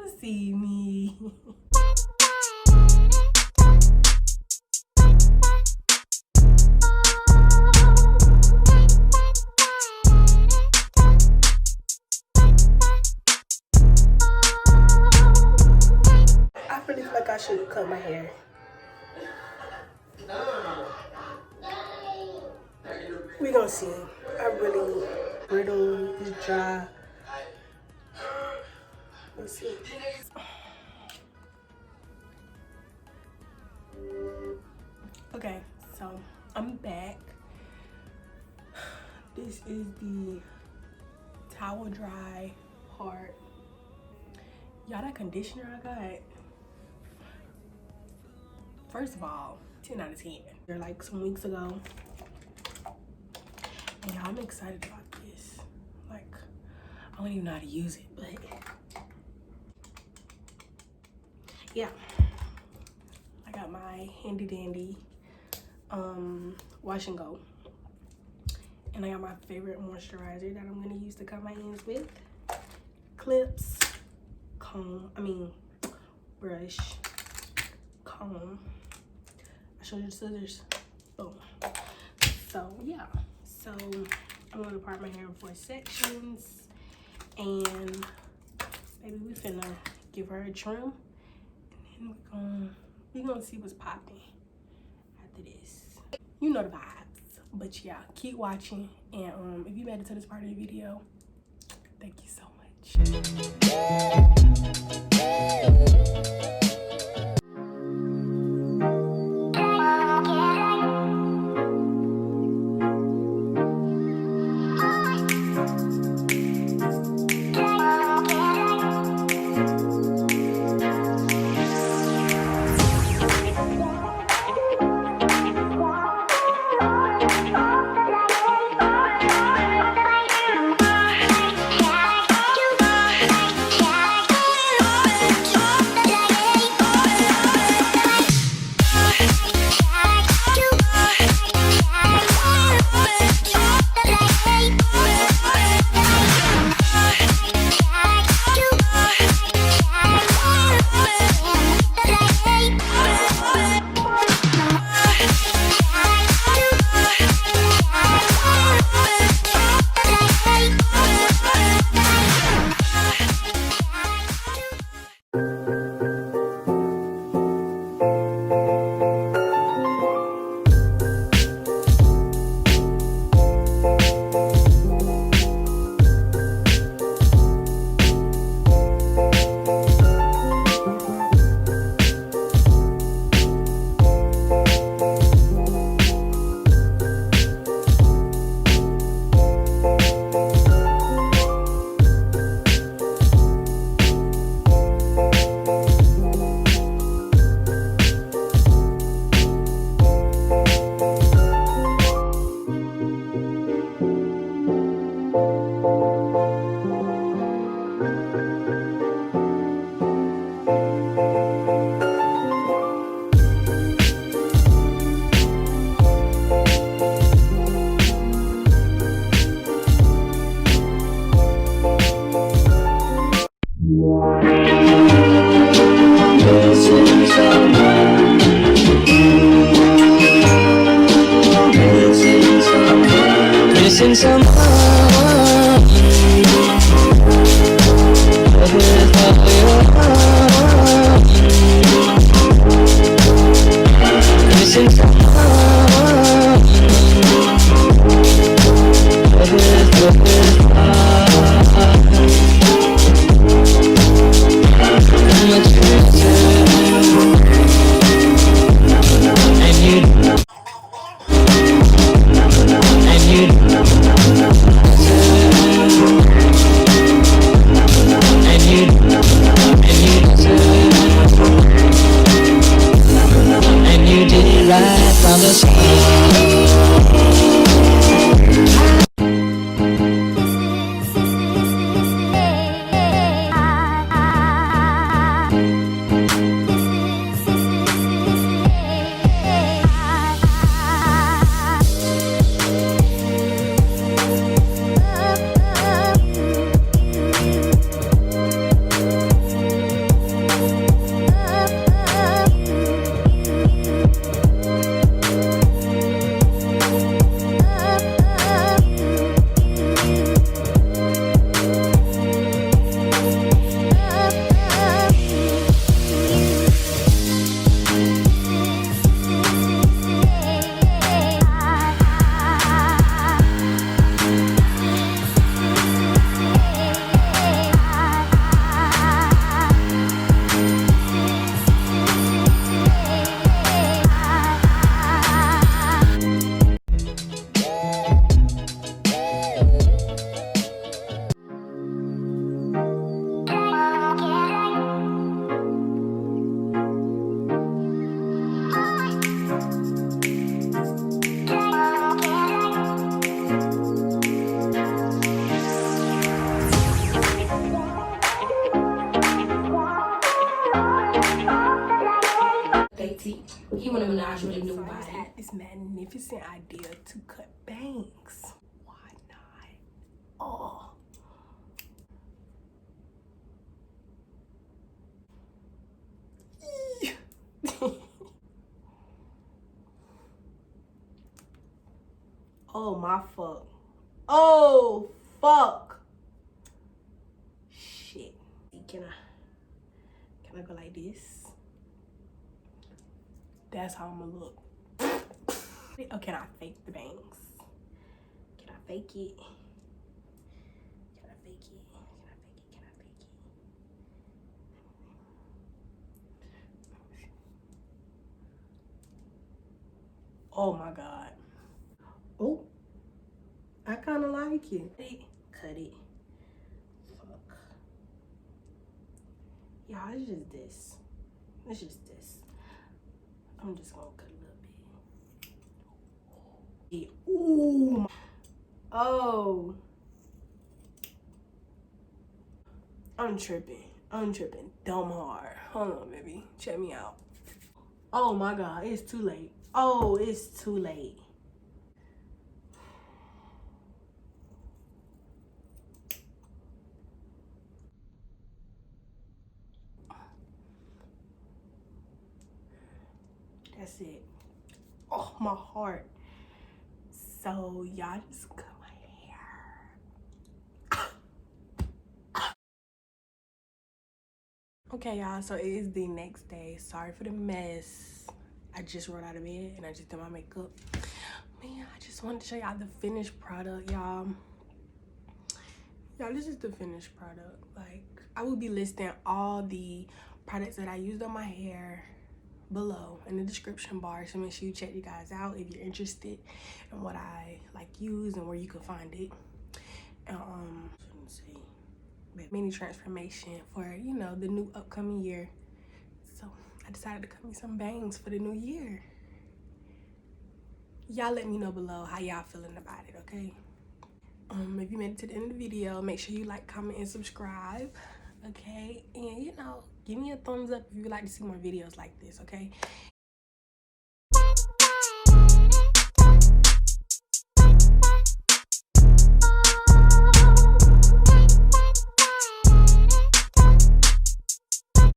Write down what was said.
don't see me. I really feel like I should cut my hair. We gonna see. I really brittle, it's dry. Let's see. Okay, so I'm back. This is the towel dry part. Y'all, that conditioner I got, first of all, 10 out of 10. They're like some weeks ago. And y'all, I'm excited about this. Like, I don't even know how to use it, but yeah. I got my handy dandy wash and go. And I got my favorite moisturizer that I'm gonna use to cut my ends with. Clips, comb, brush, comb. I showed you the scissors. Boom. So yeah. So I'm gonna part my hair in 4 sections, and maybe we finna give her a trim, and then we're gonna see what's popping after this. You know the vibes. But yeah, keep watching, and if you made it to this part of the video, thank you so much. Missing someone. Missing and you He want a menage with a new So I just body. had this magnificent idea to cut bangs. Why not? Oh. Oh my fuck. Oh fuck. Shit. Can I go like this? That's how I'm gonna look. Oh, can I fake the bangs? Can I fake it? Can I fake it? Can I fake it? Can I fake it? Oh my god. Oh, I kind of like it. Cut it. Fuck. Y'all, it's just this. It's just this. I'm just gonna cut a little bit. Ooh. Oh. I'm tripping. I'm tripping dumb hard. Hold on, baby. Check me out. Oh my god, it's too late. Oh, it's too late. That's it. Oh, my heart. So y'all just cut my hair. Okay, y'all, so it is the next day. Sorry for the mess. I just rolled out of bed and I just did my makeup. Man, I just wanted to show y'all the finished product, y'all. Y'all, this is the finished product. Like, I will be listing all the products that I used on my hair below in the description bar, so make sure you check you guys out if you're interested in what I like use and where you can find it. And let's see, mini transformation for, you know, the new upcoming year. So I decided to cut me some bangs for the new year. Y'all let me know below how y'all feeling about it, okay? If you made it to the end of the video, make sure you like, comment, and subscribe, okay? And, you know, give me a thumbs up if you would like to see more videos like this, okay?